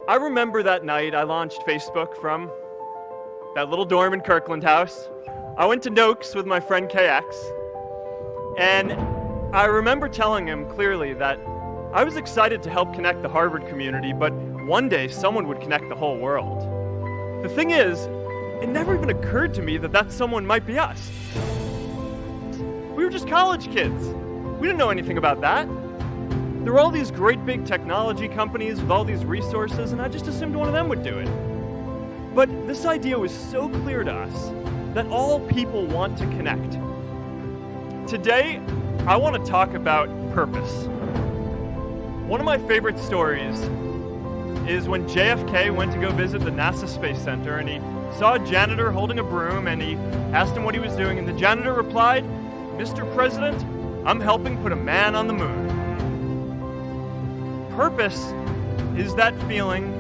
I remember that night I launched Facebook from that little dorm in Kirkland House. I went to Noakes with my friend KX, and I remember telling him clearly that I was excited to help connect the Harvard community, but one day someone would connect the whole world. The thing is, it never even occurred to me that that someone might be us. We were just college kids. We didn't know anything about that. There were all these great big technology companies with all these resources, and I just assumed one of them would do it. But this idea was so clear to us that all people want to connect. Today, I want to talk about purpose. One of my favorite stories is when JFK went to go visit the NASA Space Center, and he saw a janitor holding a broom, and he asked him what he was doing, and the janitor replied, "Mr. President, I'm helping put a man on the moon." Purpose is that feeling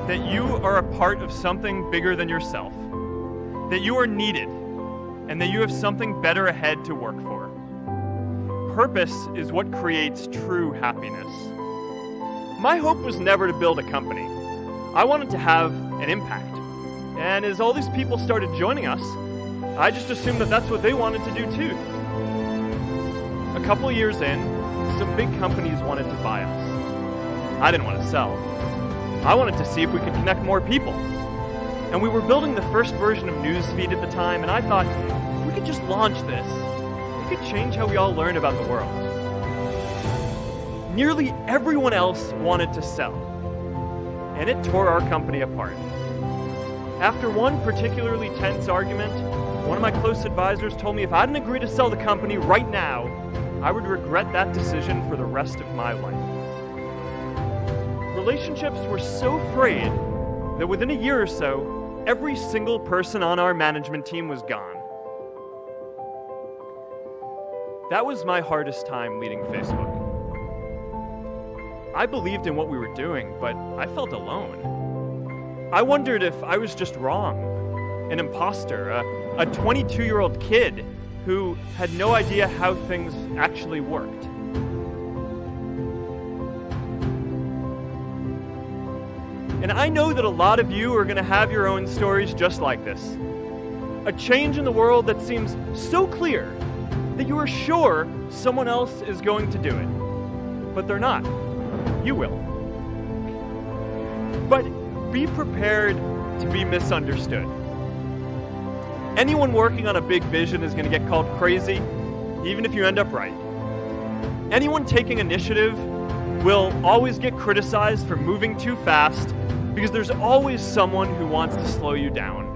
that you are a part of something bigger than yourself, that you are needed, and that you have something better ahead to work for. Purpose is what creates true happiness. My hope was never to build a company. I wanted to have an impact. And as all these people started joining us, I just assumed that that's what they wanted to do too. A couple years in, some big companies wanted to buy us. I didn't want to sell. I wanted to see if we could connect more people. And we were building the first version of Newsfeed at the time, and I thought, if we could just launch this, it could change how we all learn about the world. Nearly everyone else wanted to sell, and it tore our company apart. After one particularly tense argument, one of my close advisors told me if I didn't agree to sell the company right now, I would regret that decision for the rest of my life. Relationships were so frayed that within a year or so, every single person on our management team was gone. That was my hardest time leading Facebook. I believed in what we were doing, but I felt alone. I wondered if I was just wrong, an imposter, a 22-year-old kid who had no idea how things actually worked. And I know that a lot of you are going to have your own stories just like this. A change in the world that seems so clear that you are sure someone else is going to do it, but they're not. You will. But be prepared to be misunderstood. Anyone working on a big vision is going to get called crazy, even if you end up right. Anyone taking initiative will always get criticized for moving too fast, because there's always someone who wants to slow you down.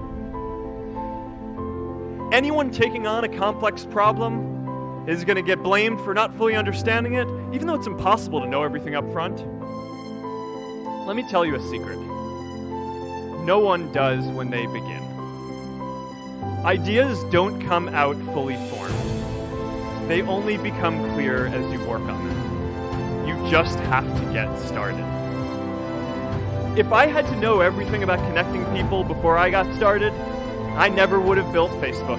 Anyone taking on a complex problem is going to get blamed for not fully understanding it, even though it's impossible to know everything up front. Let me tell you a secret. No one does when they begin. Ideas don't come out fully formed. They only become clear as you work on them. You just have to get started. If I had to know everything about connecting people before I got started, I never would have built Facebook.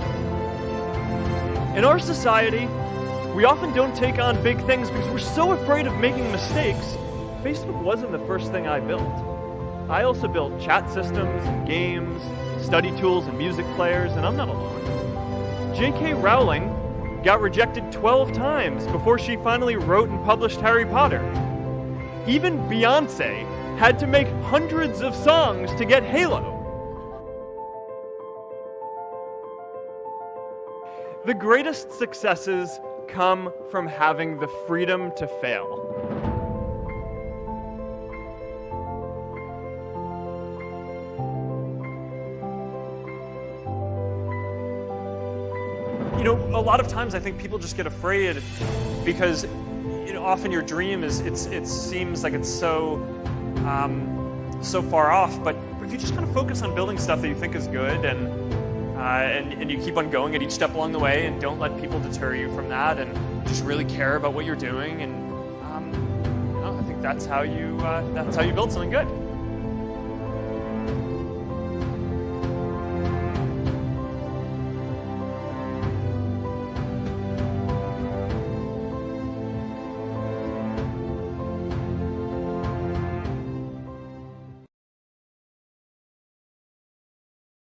In our society, we often don't take on big things because we're so afraid of making mistakes. Facebook wasn't the first thing I built. I also built chat systems and games, study tools and music players, and I'm not alone. J.K. Rowling got rejected 12 times before she finally wrote and published Harry Potter. Even Beyoncé had to make hundreds of songs to get Halo. The greatest successes come from having the freedom to fail. You know, a lot of times I think people just get afraid because, you know, often your dream is, it seems like it's so far off, but if you just kind of focus on building stuff that you think is good and you keep on going at each step along the way and don't let people deter you from that and just really care about what you're doing, and you know, I think that's how you build something good.